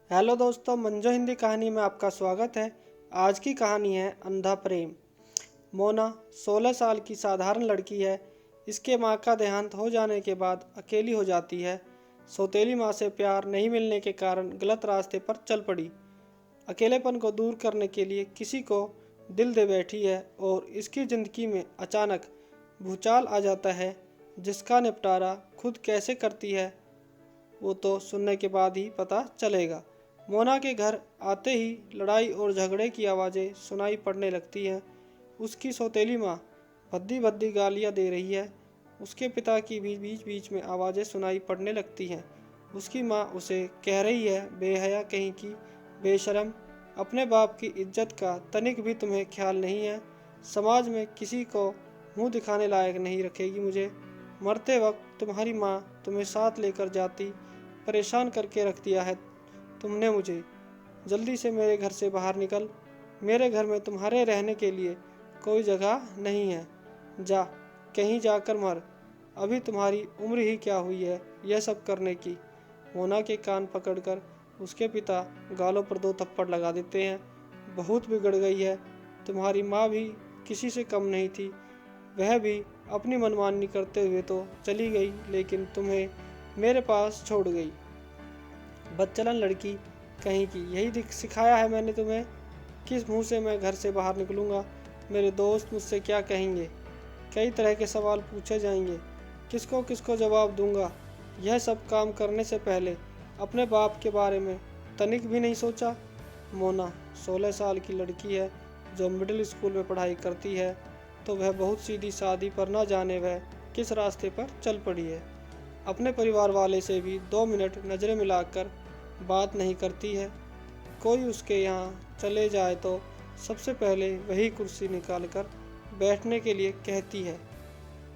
Hello दोस्तों, मंजो हिंदी कहानी में आपका स्वागत है। आज की कहानी है अंधा प्रेम। मोना 16 साल की साधारण लड़की है। इसके माँ का देहांत हो जाने के बाद अकेली हो जाती है। सौतेली माँ से प्यार नहीं मिलने के कारण गलत रास्ते पर चल पड़ी। अकेलेपन को दूर करने के लिए किसी को दिल दे बैठी है और इसकी ज़िंदगी में अचानक भूचाल आ जाता है, जिसका निपटारा खुद कैसे करती है वो तो सुनने के बाद ही पता चलेगा। मोना के घर आते ही लड़ाई और झगड़े की आवाज़ें सुनाई पड़ने लगती हैं। उसकी सौतेली माँ भद्दी भद्दी गालियाँ दे रही है। उसके पिता की भी बीच बीच में आवाज़ें सुनाई पड़ने लगती हैं। उसकी माँ उसे कह रही है, बेहया कहीं की, बेशरम, अपने बाप की इज्जत का तनिक भी तुम्हें ख्याल नहीं है। समाज में किसी को मुंह दिखाने लायक नहीं रखेगी मुझे। मरते वक्त तुम्हारी माँ तुम्हें साथ लेकर जाती, परेशान करके रख दिया है तुमने मुझे। जल्दी से मेरे घर से बाहर निकल। मेरे घर में तुम्हारे रहने के लिए कोई जगह नहीं है। जा, कहीं जाकर मर। अभी तुम्हारी उम्र ही क्या हुई है यह सब करने की। मोना के कान पकड़कर उसके पिता गालों पर 2 थप्पड़ लगा देते हैं। बहुत बिगड़ गई है। तुम्हारी माँ भी किसी से कम नहीं थी। वह भी अपनी मनमानी करते हुए तो चली गई, लेकिन तुम्हें मेरे पास छोड़ गई। बदचलन लड़की कहीं की, यही सिखाया है मैंने तुम्हें? किस मुंह से मैं घर से बाहर निकलूंगा? मेरे दोस्त मुझसे क्या कहेंगे? कई तरह के सवाल पूछे जाएंगे। किसको किसको जवाब दूंगा? यह सब काम करने से पहले अपने बाप के बारे में तनिक भी नहीं सोचा। मोना 16 साल की लड़की है जो मिडिल स्कूल में पढ़ाई करती है, तो वह बहुत सीधी सादी पर न जाने वह किस रास्ते पर चल पड़ी है। अपने परिवार वाले से भी 2 मिनट नज़रें मिलाकर बात नहीं करती है। कोई उसके यहाँ चले जाए तो सबसे पहले वही कुर्सी निकालकर बैठने के लिए कहती है।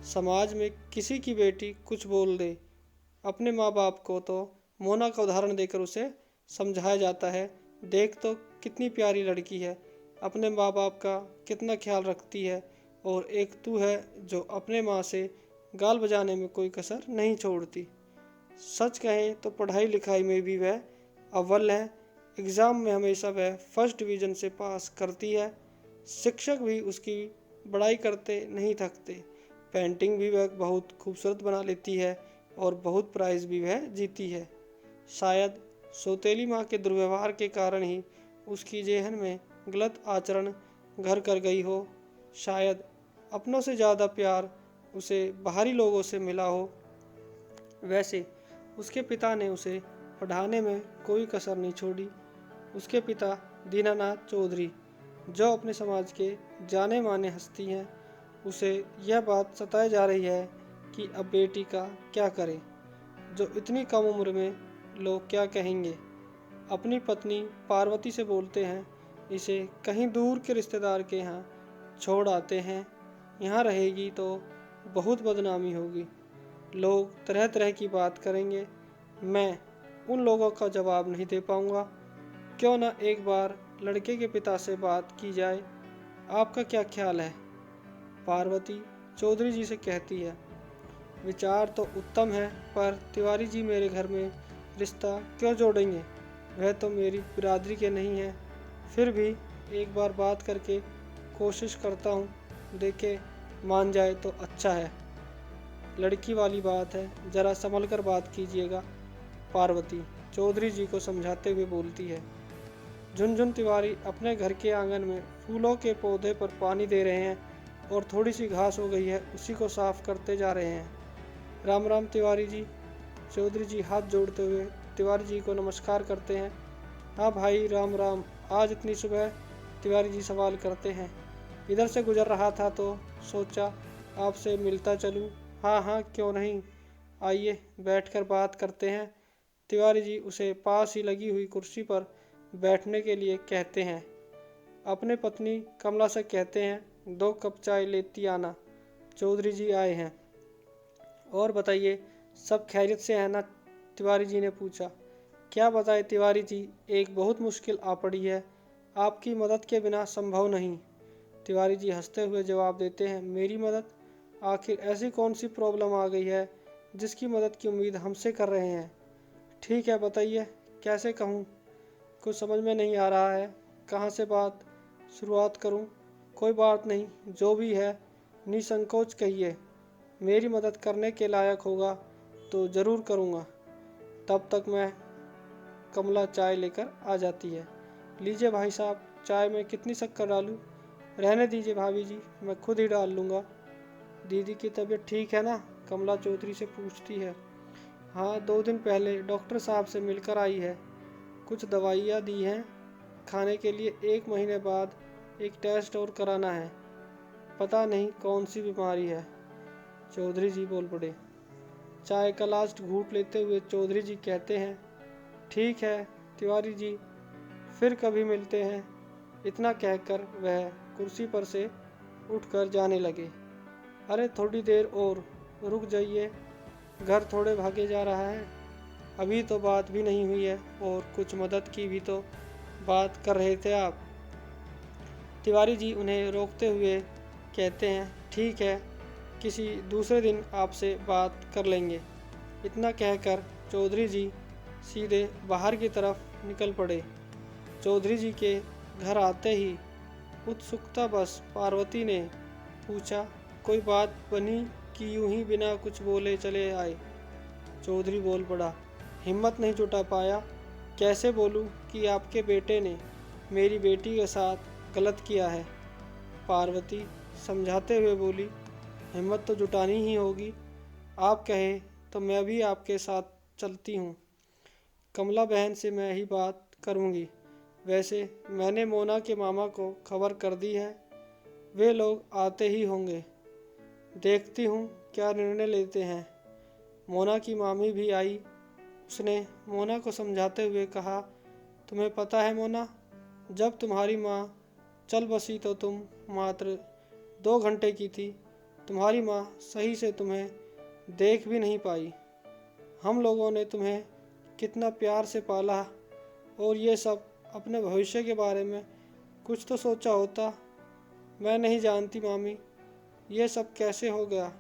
समाज में किसी की बेटी कुछ बोल दे, अपने माँ बाप को तो मोना का उदाहरण देकर उसे समझाया जाता है। देख तो कितनी प्यारी लड़की है, अपने माँ बाप का कितना ख्याल रखती है, और एक तू है जो अपने माँ से गाल बजाने में कोई कसर नहीं छोड़ती। सच कहें तो पढ़ाई लिखाई में भी वह अव्वल है। एग्ज़ाम में हमेशा वह फर्स्ट डिवीज़न से पास करती है। शिक्षक भी उसकी बड़ाई करते नहीं थकते। पेंटिंग भी वह बहुत खूबसूरत बना लेती है और बहुत प्राइज़ भी वह जीती है। शायद सौतेली माँ के दुर्व्यवहार के कारण ही उसकी जेहन में गलत आचरण घर कर गई हो। शायद अपनों से ज़्यादा प्यार उसे बाहरी लोगों से मिला हो। वैसे उसके पिता ने उसे पढ़ाने में कोई कसर नहीं छोड़ी। उसके पिता दीनानाथ चौधरी, जो अपने समाज के जाने माने हस्ती हैं, उसे यह बात सताए जा रही है कि अब बेटी का क्या करे, जो इतनी कम उम्र में लोग क्या कहेंगे। अपनी पत्नी पार्वती से बोलते हैं, इसे कहीं दूर के रिश्तेदार के यहाँ छोड़ आते हैं। यहाँ रहेगी तो बहुत बदनामी होगी, लोग तरह तरह की बात करेंगे। मैं उन लोगों का जवाब नहीं दे पाऊंगा। क्यों ना एक बार लड़के के पिता से बात की जाए, आपका क्या ख्याल है? पार्वती चौधरी जी से कहती है। विचार तो उत्तम है, पर तिवारी जी मेरे घर में रिश्ता क्यों जोड़ेंगे? वह तो मेरी बिरादरी के नहीं है। फिर भी एक बार बात करके कोशिश करता हूँ, देखे मान जाए तो अच्छा है। लड़की वाली बात है, जरा संभल कर बात कीजिएगा, पार्वती चौधरी जी को समझाते हुए बोलती है। झुनझुन तिवारी अपने घर के आंगन में फूलों के पौधे पर पानी दे रहे हैं और थोड़ी सी घास हो गई है, उसी को साफ करते जा रहे हैं। राम राम तिवारी जी। चौधरी जी हाथ जोड़ते हुए तिवारी जी को नमस्कार करते हैं। हाँ भाई, राम राम। आज इतनी सुबह? तिवारी जी सवाल करते हैं। इधर से गुजर रहा था तो सोचा आपसे मिलता चलूं। हाँ हाँ, क्यों नहीं, आइए बैठकर बात करते हैं। तिवारी जी उसे पास ही लगी हुई कुर्सी पर बैठने के लिए कहते हैं। अपने पत्नी कमला से कहते हैं, 2 कप चाय लेती आना, चौधरी जी आए हैं। और बताइए, सब खैरियत से है ना? तिवारी जी ने पूछा। क्या बताए तिवारी जी, एक बहुत मुश्किल आ पड़ी है, आपकी मदद के बिना संभव नहीं। तिवारी जी हंसते हुए जवाब देते हैं, मेरी मदद? आखिर ऐसी कौन सी प्रॉब्लम आ गई है जिसकी मदद की उम्मीद हमसे कर रहे हैं? ठीक है, बताइए कैसे कहूँ। कुछ समझ में नहीं आ रहा है, कहाँ से बात शुरुआत करूं। कोई बात नहीं, जो भी है निसंकोच कहिए। मेरी मदद करने के लायक होगा तो ज़रूर करूँगा। तब तक मैं कमला चाय लेकर आ जाती है। लीजिए भाई साहब, चाय में कितनी शक्कर डालूं? रहने दीजिए भाभी जी, मैं खुद ही डाल लूँगा। दीदी की तबीयत ठीक है ना? कमला चौधरी से पूछती है। हाँ, 2 दिन पहले डॉक्टर साहब से मिलकर आई है। कुछ दवाइयाँ दी हैं खाने के लिए। 1 महीने बाद एक टेस्ट और कराना है। पता नहीं कौन सी बीमारी है। चौधरी जी बोल पड़े। चाय का लास्ट घूंट लेते हुए चौधरी जी कहते हैं, ठीक है तिवारी जी, फिर कभी मिलते हैं। इतना कहकर वह कुर्सी पर से उठकर जाने लगे। अरे थोड़ी देर और रुक जाइए, घर थोड़े भागे जा रहा है। अभी तो बात भी नहीं हुई है और कुछ मदद की भी तो बात कर रहे थे आप। तिवारी जी उन्हें रोकते हुए कहते हैं, ठीक है, किसी दूसरे दिन आपसे बात कर लेंगे। इतना कहकर चौधरी जी सीधे बाहर की तरफ निकल पड़े। चौधरी जी के घर आते ही उत्सुकता बस पार्वती ने पूछा, कोई बात बनी कि यूं ही बिना कुछ बोले चले आए? चौधरी बोल पड़ा, हिम्मत नहीं जुटा पाया। कैसे बोलूं कि आपके बेटे ने मेरी बेटी के साथ गलत किया है? पार्वती समझाते हुए बोली, हिम्मत तो जुटानी ही होगी। आप कहे तो मैं भी आपके साथ चलती हूँ। कमला बहन से मैं ही बात करूँगी। वैसे मैंने मोना के मामा को खबर कर दी है, वे लोग आते ही होंगे। देखती हूँ क्या निर्णय लेते हैं। मोना की मामी भी आई। उसने मोना को समझाते हुए कहा, तुम्हें पता है मोना, जब तुम्हारी माँ चल बसी तो तुम मात्र 2 घंटे की थी। तुम्हारी माँ सही से तुम्हें देख भी नहीं पाई। हम लोगों ने तुम्हें कितना प्यार से पाला, और ये सब अपने भविष्य के बारे में कुछ तो सोचा होता। मैं नहीं जानती मामी, ये सब कैसे हो गया।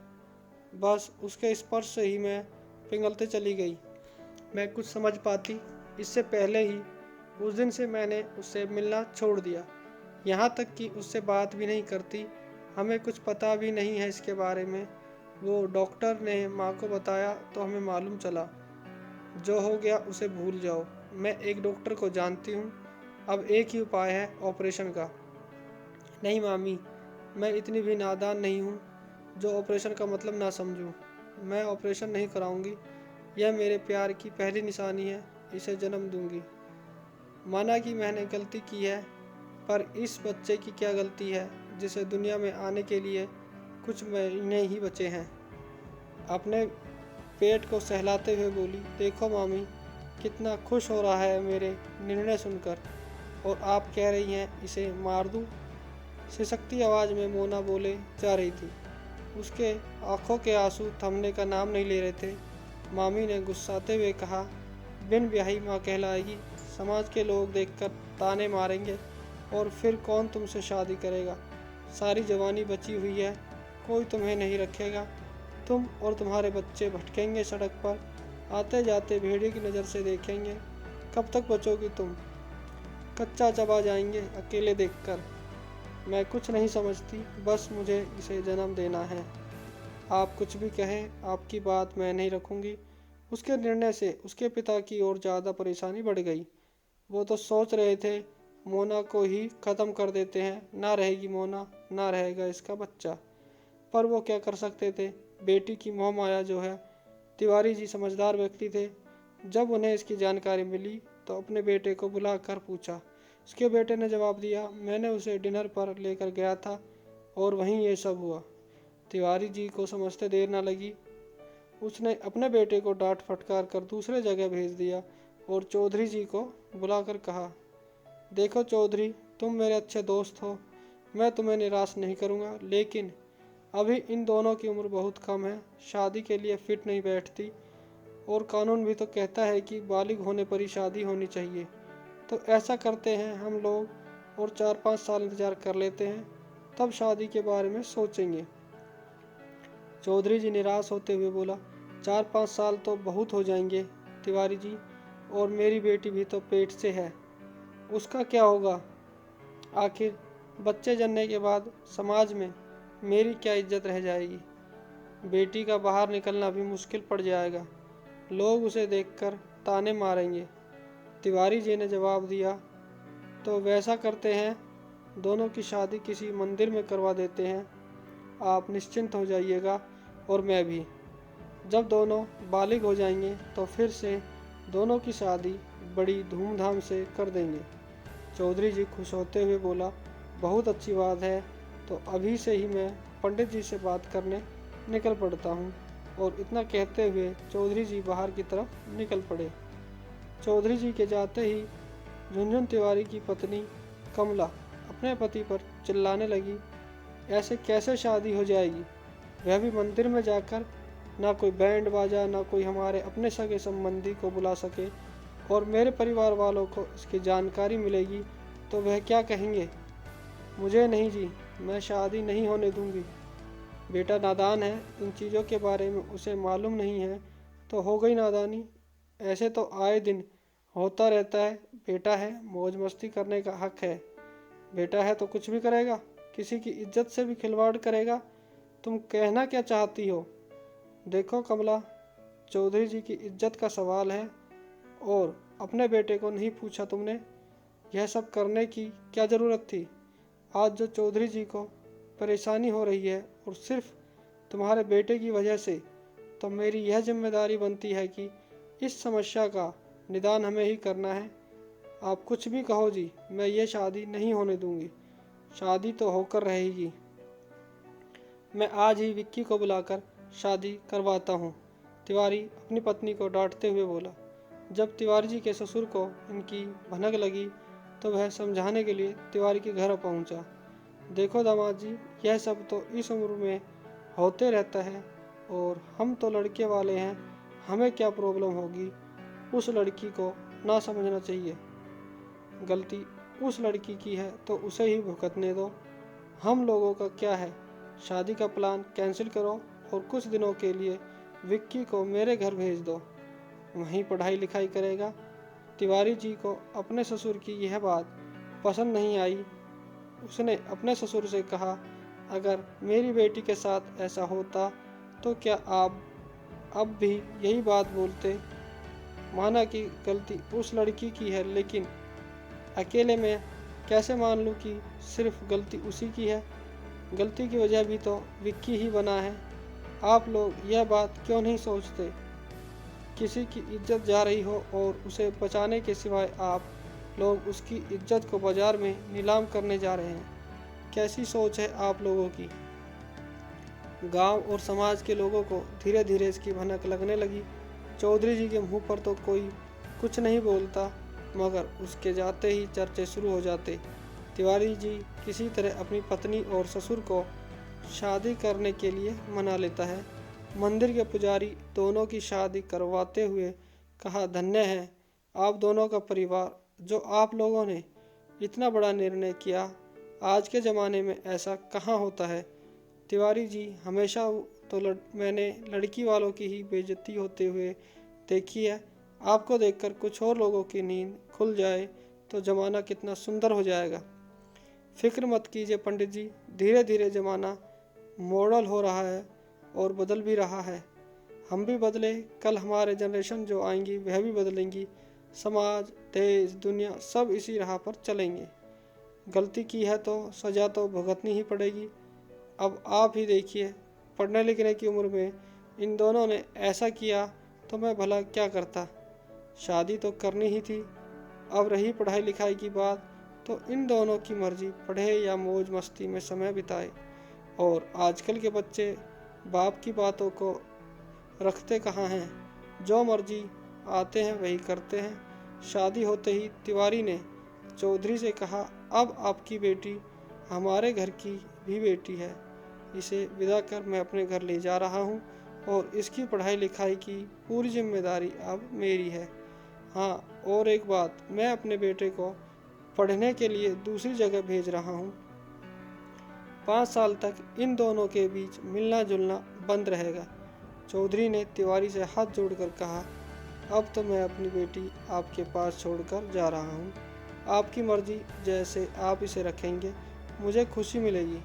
बस उसके स्पर्श से ही मैं पिघलते चली गई। मैं कुछ समझ पाती इससे पहले ही उस दिन से मैंने उससे मिलना छोड़ दिया। यहाँ तक कि उससे बात भी नहीं करती। हमें कुछ पता भी नहीं है इसके बारे में। वो डॉक्टर ने माँ को बताया तो हमें मालूम चला। जो हो गया उसे भूल जाओ। मैं एक डॉक्टर को जानती हूँ। अब एक ही उपाय है, ऑपरेशन का। नहीं मामी, मैं इतनी भी नादान नहीं हूँ जो ऑपरेशन का मतलब ना समझूं। मैं ऑपरेशन नहीं कराऊंगी। यह मेरे प्यार की पहली निशानी है। इसे जन्म दूंगी। माना कि मैंने गलती की है, पर इस बच्चे की क्या गलती है जिसे दुनिया में आने के लिए कुछ महीने ही बचे हैं। अपने पेट को सहलाते हुए बोली, देखो मामी, कितना खुश हो रहा है मेरे निर्णय सुनकर, और आप कह रही हैं इसे मार दूं। सिसकती आवाज़ में मोना बोले जा रही थी। उसके आंखों के आंसू थमने का नाम नहीं ले रहे थे। मामी ने गुस्साते हुए कहा, बिन ब्याही माँ कहलाएगी। समाज के लोग देखकर ताने मारेंगे और फिर कौन तुमसे शादी करेगा। सारी जवानी बची हुई है, कोई तुम्हें नहीं रखेगा। तुम और तुम्हारे बच्चे भटकेंगे सड़क पर, आते जाते भेड़िए की नज़र से देखेंगे। कब तक बचोगी तुम? कच्चा चबा जाएंगे अकेले देखकर। मैं कुछ नहीं समझती, बस मुझे इसे जन्म देना है। आप कुछ भी कहें, आपकी बात मैं नहीं रखूंगी। उसके निर्णय से उसके पिता की ओर ज़्यादा परेशानी बढ़ गई। वो तो सोच रहे थे मोना को ही ख़त्म कर देते हैं। ना रहेगी मोना, ना रहेगा इसका बच्चा। पर वो क्या कर सकते थे। बेटी की मोह माया जो है। तिवारी जी समझदार व्यक्ति थे। जब उन्हें इसकी जानकारी मिली तो अपने बेटे को बुलाकर पूछा। उसके बेटे ने जवाब दिया, मैंने उसे डिनर पर लेकर गया था और वहीं ये सब हुआ। तिवारी जी को समझते देर न लगी। उसने अपने बेटे को डांट फटकार कर दूसरे जगह भेज दिया और चौधरी जी को बुलाकर कहा, देखो चौधरी, तुम मेरे अच्छे दोस्त हो, मैं तुम्हें निराश नहीं करूँगा, लेकिन अभी इन दोनों की उम्र बहुत कम है, शादी के लिए फिट नहीं बैठती, और कानून भी तो कहता है कि बालिग होने पर ही शादी होनी चाहिए। तो ऐसा करते हैं हम लोग और 4-5 साल इंतज़ार कर लेते हैं, तब शादी के बारे में सोचेंगे। चौधरी जी निराश होते हुए बोला, 4-5 साल तो बहुत हो जाएंगे तिवारी जी, और मेरी बेटी भी तो पेट से है। उसका क्या होगा? आखिर बच्चे जन्मने के बाद समाज में मेरी क्या इज्जत रह जाएगी? बेटी का बाहर निकलना भी मुश्किल पड़ जाएगा। लोग उसे देखकर ताने मारेंगे। तिवारी जी ने जवाब दिया, तो वैसा करते हैं, दोनों की शादी किसी मंदिर में करवा देते हैं। आप निश्चिंत हो जाइएगा और मैं भी। जब दोनों बालिग हो जाएंगे तो फिर से दोनों की शादी बड़ी धूमधाम से कर देंगे। चौधरी जी खुश होते हुए बोला, बहुत अच्छी बात है, तो अभी से ही मैं पंडित जी से बात करने निकल पड़ता हूँ। और इतना कहते हुए चौधरी जी बाहर की तरफ निकल पड़े। चौधरी जी के जाते ही झुनझुन तिवारी की पत्नी कमला अपने पति पर चिल्लाने लगी, ऐसे कैसे शादी हो जाएगी? वह भी मंदिर में जाकर? ना कोई बैंड बाजा, ना कोई हमारे अपने सगे संबंधी को बुला सके, और मेरे परिवार वालों को इसकी जानकारी मिलेगी तो वह क्या कहेंगे? मुझे नहीं जी, मैं शादी नहीं होने दूंगी। बेटा नादान है, इन चीज़ों के बारे में उसे मालूम नहीं है तो हो गई नादानी। ऐसे तो आए दिन होता रहता है। बेटा है, मौज मस्ती करने का हक है। बेटा है तो कुछ भी करेगा, किसी की इज्जत से भी खिलवाड़ करेगा। तुम कहना क्या चाहती हो? देखो कमला, चौधरी जी की इज्जत का सवाल है और अपने बेटे को नहीं पूछा तुमने। यह सब करने की क्या ज़रूरत थी? आज जो चौधरी जी को परेशानी हो रही है और सिर्फ तुम्हारे बेटे की वजह से, तो मेरी यह जिम्मेदारी बनती है कि इस समस्या का निदान हमें ही करना है। आप कुछ भी कहो जी, मैं ये शादी नहीं होने दूंगी। शादी तो होकर रहेगी। मैं आज ही विक्की को बुलाकर शादी करवाता हूँ, तिवारी अपनी पत्नी को डांटते हुए बोला। जब तिवारी जी के ससुर को इनकी भनक लगी तो वह समझाने के लिए तिवारी के घर पहुँचा। देखो दामाद जी, यह सब तो इस उम्र में होते रहता है और हम तो लड़के वाले हैं, हमें क्या प्रॉब्लम होगी? उस लड़की को ना समझना चाहिए। गलती उस लड़की की है तो उसे ही भुगतने दो, हम लोगों का क्या है? शादी का प्लान कैंसिल करो और कुछ दिनों के लिए विक्की को मेरे घर भेज दो, वहीं पढ़ाई लिखाई करेगा। तिवारी जी को अपने ससुर की यह बात पसंद नहीं आई। उसने अपने ससुर से कहा, अगर मेरी बेटी के साथ ऐसा होता तो क्या आप अब भी यही बात बोलते? माना कि गलती उस लड़की की है, लेकिन अकेले में कैसे मान लूँ कि सिर्फ गलती उसी की है? गलती की वजह भी तो विक्की ही बना है। आप लोग यह बात क्यों नहीं सोचते? किसी की इज्जत जा रही हो और उसे बचाने के सिवाय आप लोग उसकी इज्जत को बाजार में नीलाम करने जा रहे हैं। कैसी सोच है आप लोगों की? गांव और समाज के लोगों को धीरे धीरे इसकी भनक लगने लगी। चौधरी जी के मुंह पर तो कोई कुछ नहीं बोलता, मगर उसके जाते ही चर्चे शुरू हो जाते। तिवारी जी किसी तरह अपनी पत्नी और ससुर को शादी करने के लिए मना लेता है। मंदिर के पुजारी दोनों की शादी करवाते हुए कहा, धन्य है आप दोनों का परिवार, जो आप लोगों ने इतना बड़ा निर्णय किया। आज के ज़माने में ऐसा कहाँ होता है। तिवारी जी, हमेशा तो मैंने लड़की वालों की ही बेइज्जती होते हुए देखी है। आपको देखकर कुछ और लोगों की नींद खुल जाए तो ज़माना कितना सुंदर हो जाएगा। फिक्र मत कीजिए पंडित जी, धीरे धीरे ज़माना मॉडल हो रहा है और बदल भी रहा है। हम भी बदले, कल हमारे जनरेशन जो आएंगी वह भी बदलेंगी। समाज, देश, दुनिया सब इसी राह पर चलेंगे। गलती की है तो सज़ा तो भुगतनी ही पड़ेगी। अब आप ही देखिए, पढ़ने लिखने की उम्र में इन दोनों ने ऐसा किया तो मैं भला क्या करता। शादी तो करनी ही थी। अब रही पढ़ाई लिखाई की बात, तो इन दोनों की मर्जी, पढ़े या मौज मस्ती में समय बिताए। और आजकल के बच्चे बाप की बातों को रखते कहाँ हैं, जो मर्जी आते हैं वही करते हैं। शादी होते ही तिवारी ने चौधरी से कहा, अब आपकी बेटी हमारे घर की भी बेटी है। इसे विदा कर मैं अपने घर ले जा रहा हूँ और इसकी पढ़ाई लिखाई की पूरी जिम्मेदारी अब मेरी है। हाँ, और एक बात, मैं अपने बेटे को पढ़ने के लिए दूसरी जगह भेज रहा हूँ। 5 साल तक इन दोनों के बीच मिलना जुलना बंद रहेगा। चौधरी ने तिवारी से हाथ जोड़कर कहा, अब तो मैं अपनी बेटी आपके पास छोड़कर जा रहा हूँ। आपकी मर्जी, जैसे आप इसे रखेंगे मुझे खुशी मिलेगी।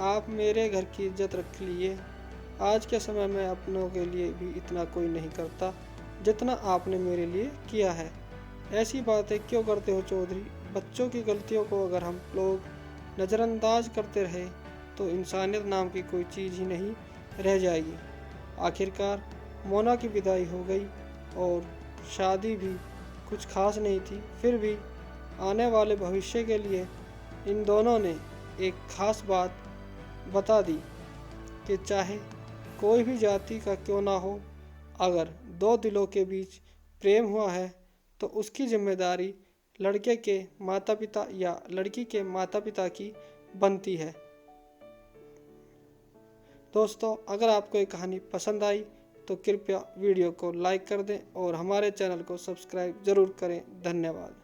आप मेरे घर की इज्जत रख लिए। आज के समय में अपनों के लिए भी इतना कोई नहीं करता जितना आपने मेरे लिए किया है। ऐसी बातें क्यों करते हो चौधरी? बच्चों की गलतियों को अगर हम लोग नज़रअंदाज करते रहे तो इंसानियत नाम की कोई चीज़ ही नहीं रह जाएगी। आखिरकार मोना की विदाई हो गई और शादी भी कुछ खास नहीं थी। फिर भी आने वाले भविष्य के लिए इन दोनों ने एक खास बात बता दी कि चाहे कोई भी जाति का क्यों ना हो, अगर दो दिलों के बीच प्रेम हुआ है तो उसकी जिम्मेदारी लड़के के माता पिता या लड़की के माता पिता की बनती है। दोस्तों, अगर आपको ये कहानी पसंद आई तो कृपया वीडियो को लाइक कर दें और हमारे चैनल को सब्सक्राइब ज़रूर करें। धन्यवाद।